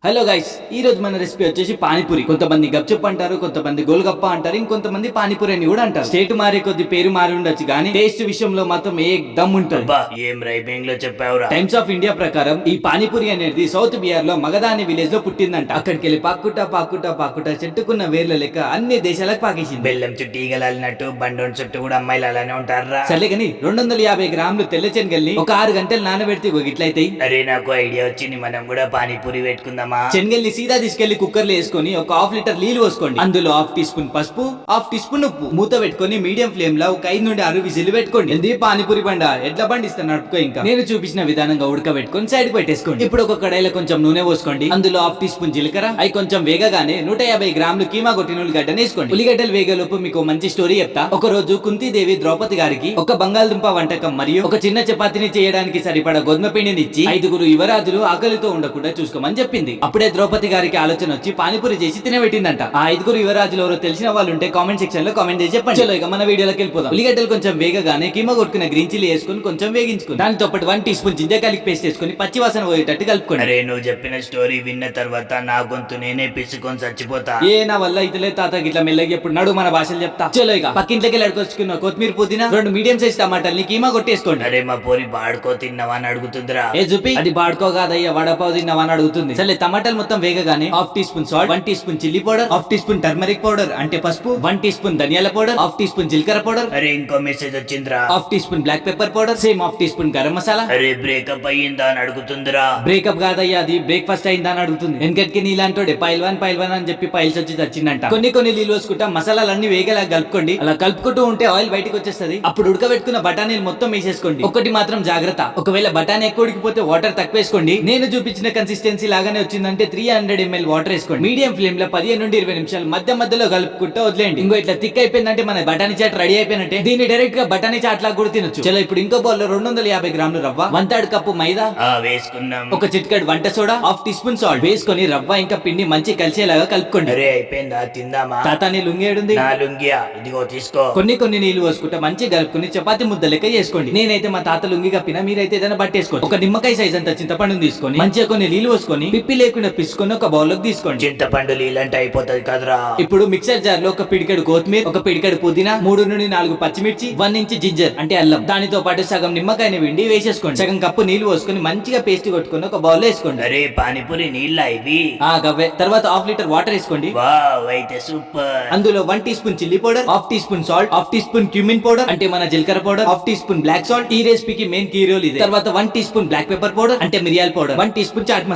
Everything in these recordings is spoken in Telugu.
హలో గైస్, ఈ రోజు మన రెసిపీ వచ్చేసి పానీపూరి. కొంతమంది గప్చుప్ అంటారు, కొంతమంది గోల్గప్ప అంటారు, ఇంకొంతమంది పానీపూరి అని కూడా అంటారు. స్టేట్ మారే కొద్ది పేరు మారి ఉండొచ్చు కానీ టేస్ట్ విషయంలో మాత్రం దమ్ ఉంటుంది. ఏం రైపింగ్ లో చెప్పావురా. టైమ్స్ ఆఫ్ ఇండియా ప్రకారం ఈ పానీపూరి అనేది సౌత్ బిహార్ లో మగధ అనే విలేజ్ లో పుట్టిందంట. అక్కడికి వెళ్ళి పాకుట చెట్టుకున్న వేర్ల లెక్క అన్ని దేశాలకు పాకేసింది. బెల్లం చుట్టూ ఈగలాలినట్టు బండోన్ చుట్టూ కూడా అమ్మాయిలు అలానే ఉంటారా. సరే కానీ 250 గ్రాములు తెల్ల శనగల్ని ఒక 6 గంటలు నానబెడితే ఇట్లయితాయి. అరే నాకు ఐడియా వచ్చింది, మనం కూడా పానీపూరి పెట్టుకుందామా. శనగల్ని సీదా తీసుకెళ్లి కుక్కర్ లో వేసుకొని ఒక 1/2 లీటర్ నీళ్లు పోసుకోండి. అందులో 1/2 టీ స్పూన్ పసుపు, 1/2 టీ స్పూన్ ఉప్పు, మూత పెట్టుకొని మీడియం ఫ్లేమ్ లో ఒక 5 నుండి 6 విజిల్ పెట్టుకోండి. ఇది పానీపూరి బండ ఎట్లా బండిస్తా నడుపుకో. ఇంకా నేను చూపించిన విధానంగా ఉడకబెట్టుకొని సైడ్ పెట్టేసుకోండి. ఇప్పుడు ఒక కడాయిలో కొంచెం నూనె పోసుకోండి. అందులో 1/2 టీ స్పూన్ జీలకర్ర, అవి కొంచెం వేగగానే 150 గ్రాములు కీమా కొట్టిన ఉల్లిగడ్డను వేసుకోండి. ఉల్లిగడ్డలు వేగలోపు మీకు మంచి స్టోరీ చెప్తా. ఒక రోజు కుంతీదేవి ద్రౌపది గారికి ఒక బంగాళదుంప వంటకం మరియు ఒక చిన్న చపాతీని చేయడానికి సరిపడా గోధుమ పిండిని ఇచ్చి 5 యువరాజులు ఆకలితో ఉండకుండా చూసుకోమని చెప్పింది. అప్పుడే ద్రౌపది గారికి ఆలోచన వచ్చి పానీపూరి చేసి తినబెట్టిందంట. ఆ 5 యువరాజులు ఎవరో తెలిసిన వాళ్ళు ఉంటే కామెంట్ సెక్షన్ లో కామెంట్ చేసి చెప్పండి. చలో ఇక మన వీడియోలోకి వెళ్ళిపోదాం. ఉల్లిగడ్డలు కొంచెం వేగగానే కీమా కొట్టుకున్న గ్రీన్ చిల్లీ వేసుకొని కొంచెం వేగించుకుని దానితో పాటు 1 teaspoon ginger garlic paste వేసుకొని పచ్చి వాసన పోయేటట్టు కలుపుకోండి. అరే నువ్వు చెప్పిన స్టోరీ విన్న తర్వాత నా గొంతు నేనే పిసుకొని చచ్చిపోతా. నా వల్ల ఇతలే తాత ఇట్లా మెల్లగా ఎప్పుడు నడు మన భాషలు చెప్తా. చలో ఇక పక్కింట్లోకి అడుకొచ్చుకున్న కొత్తిమీర పుదీనా 2 మీడియం సైజ్ టమాటాలని కీమా కొట్టేసుకోండి. అరే మా పోరి బాడుకో తిన్నావా అని అడుగుతుందిరా. చూపి అది బాడుకో కాదయ్యా వడపావు తిన్నావా అని అడుగుతుంది. సరే టమాటాలు మొత్తం వేగగానే 1/2 teaspoon salt, 1 teaspoon chilli powder, 1/2 teaspoon turmeric powder అంటే పసుపు, 1 టీ స్పూన్ ధనియాల పౌడర్, 1/2 టీ స్పూన్ జీలకర్ర పౌడర్. అరే ఇంకో మెసేజ్ వచ్చిందిరా. 1/2 teaspoon black pepper powder, same 1/2 teaspoon garam masala. అరే బ్రేకప్ అయ్యిందా అని అడుగుతుందిరా. బ్రేకప్ కాదయ్యా, అది బ్రేక్ఫాస్ట్ అయిందా అని అడుగుతుంది. ఎందుకంటే నీలాంటోడే పైల్వాన్ అని చెప్పి పైల్స్ వచ్చి చచ్చిందంట. కొన్ని నీళ్ళు వేసుకుంటా మసాలాలన్నీ వేగేలా కలుపుకోండి. అలా కలుపుకుంటూ ఉంటే ఆయిల్ బయటకు వచ్చేస్తుంది. అప్పుడు ఉడకబెట్టుకున్న బఠానీలు మొత్తం వేసేసుకోండి. ఒకటి మాత్రం జాగ్రత్త, ఒకవేళ బఠానీ ఎక్కువ ఉడికిపోతే వాటర్ తక్కువ వేసుకోండి. నేను చూపించిన కన్సిస్టెన్సీ లాగానే వచ్చిందంటే 300 ml వాటర్ వేసుకోండి. మీడియం ఫ్లేమ్ లో 15 నుండి 20 నిమిషాలు మధ్యలో కలుపుకుంటూ వదిలేండి. ఇంకో ఇట్లా థిక్ అయిపోయిందంటే మన బఠానీ చాట్ రెడీ అయిపోయినట్టే. దీన్ని డైరెక్ట్ గా బఠానీ చాట్ లాగా కూడా తినొచ్చు. చలో ఇప్పుడు ఇంకో బౌల్ లో 250 గ్రాములు రవ్వ, 1/3 కప్పు మైదా వేసుకున్నాం, ఒక చిటికెడు వంట సోడా, 1/2 టీ స్పూన్ సాల్ట్ వేసుకొని రవ్వ ఇంకా పిండి మంచి కలిసేలాగా కలుపుకోండి. అరే అయిపోయిందా, తిందామా. తాత నీ లుంగి ఏడుంది? నా లుంగియా, ఇదిగో తీసుకో. కొన్ని నీళ్లు పోసుకుంటే మంచి కలుపుకొని చపాతి ముద్ద లెక్క చేసుకోండి. నేనైతే మా తాత లుంగి కప్పినా, మీరైతే ఏదైనా బట్టేసుకోండి. ఒక నిమ్మకాయ సైజ్ అంత చింతపండుని తీసుకొని మంచిగా కొన్ని నీళ్లు పోసుకొని పిప్పి లేకుండా పిసుకొని ఒక బౌల్ లోకి తీసుకోండి. చింతపండు ఇలాంటి అయిపోతుంది కదరా. ఇప్పుడు మిక్సర్ జార్ లో ఒక పిడికెడు కొత్తిమీర, ఒక పిడికెడు పుదీనా, 3 నుండి 4 పచ్చిమిర్చి, 1 ఇంచ్ జింజర్ అంటే అల్లం, దానితో పాటు సగం నిమ్మకాయని విండి వేసేసుకోండి. సగం కప్పు నీళ్లు పోసుకొని మంచిగా పేస్ట్ కొట్టుకొని ఒక బౌల్ వేసుకోండి. అరే పానీపూరి నీళ్ళ ఇవి గవ్వే. తర్వాత 1/2 లీటర్ వాటర్ వేసుకోండి. వావ్ అయితే సూపర్. అందులో 1 teaspoon chilli powder, 1/2 teaspoon salt, 1/2 teaspoon cumin powder అంటే మన జీలకర్ర powder, 1/2 teaspoon black salt, ఈ రెసిపీకి మెయిన్ కీ రోల్ ఇది. తర్వాత 1 teaspoon black pepper powder అంటే మిరియాల powder, 1 teaspoon chaat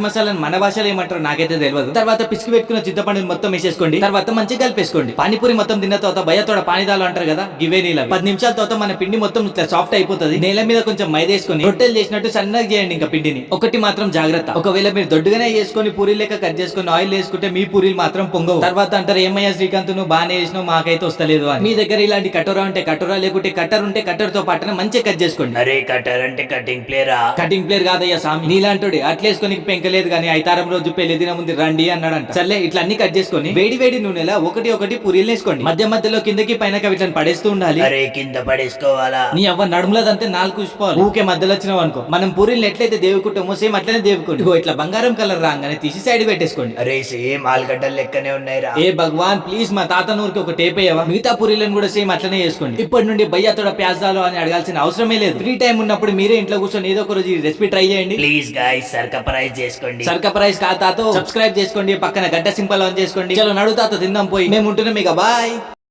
masala మన భాషలో ఏమంటారో నాకైతే తెలియదు. తర్వాత పిసికి పెట్టుకున్న చింతపండుని మొత్తం వేసేసుకోండి. తర్వాత మంచిగా కలిపేసుకోండి. పానీపూరి మొత్తం తిన్న తర్వాత భయతోడ పానీదాలు అంటారు కదా, గివే నీళ్ళ 10 నిమిషాల తర్వాత మన పిండి మొత్తం ఇట్లా సాఫ్ట్ అయిపోతుంది. నేల మీద కొంచెం మైదా వేసుకొని రొట్టెలు చేసినట్టు సన్నగా చేయండి. ఇంకా పిండిని ఒకటి మాత్రం జాగ్రత్త, ఒకవేళ మీరు దొడ్డుగానే చేసుకొని పూరీ లెక్క కట్ చేసుకొని ఆయిల్ వేసుకుంటే మీ పూరీలు మాత్రం పొంగవు. తర్వాత అంటారు ఏమయ్యా శ్రీకాంత్ నువ్వు బాగానే చేసినావు మాకైతే వస్తలేదు అని. మీ దగ్గర ఇలాంటి కటోరా ఉంటే కటోరా, లేకుంటే కట్టర్ ఉంటే కట్టర్ తో పాటు మంచిగా కట్ చేసుకోండి. అరే కట్టర్ అంటే కటింగ్ ప్లేరా? కటింగ్ ప్లేర్ కాదయ్యా సామి, నీలాంటి అట్లేసుకొని పెంకలేదు కానీ 5 రోజు పెళ్లి దిన ముందు రండి అన్నాడంట. సర్లే ఇట్లా అన్ని కట్ చేసుకొని వేడి నూనెలా ఒకటి పూరీలు వేసుకోండి. మధ్యలో కిందకి పైన ఇట్లా పడేస్తూ ఉండాలి. అరే కింద పడేసుకోవాలా? నీ అవ్వ నడుములదంతే 4 చూసుకోవాలి. ఊకే మధ్యలో వచ్చినావు అనుకో, మనం పూరీలు ఎట్లయితే దేవుకుంటామో సేమ్ అట్లనే దేవుకోండి. ఇట్లా బంగారం కలర్ రాగానే తీసి సైడ్ పెట్టేసుకోండి. అరే సేమ్ ఆలుగడ్డలు లెక్కనే ఉన్నాయిరా. ఏ భగవాన్ ప్లీజ్ మా తాత నూరికి ఒక టేప్ అయ్యవా. మిగతా పూరీలను కూడా సేమ్ అట్లనే చేసుకోండి. ఇప్పటి నుండి భయ్యతోడ ప్యాజాలు అని అడగాల్సిన అవసరమే లేదు. ఫ్రీ టైం ఉన్నప్పుడు మీరే ఇంట్లో కూర్చొని ఏదో ఒక రోజు ఈ రెసిపీ ట్రై చేయండి. ప్లీజ్ గైస్ సర్కప్రైజ్ చేసుకోండి. సర్కప్రైజ్ తాతో సబ్స్క్రైబ్ చేసుకోండి, పక్కన గంట సింబల్ ఆన్ చేసుకోండి. చలో నడు తాత తిందాం పోయి. మేము ఉంటున్నాం ఇక బాయ్.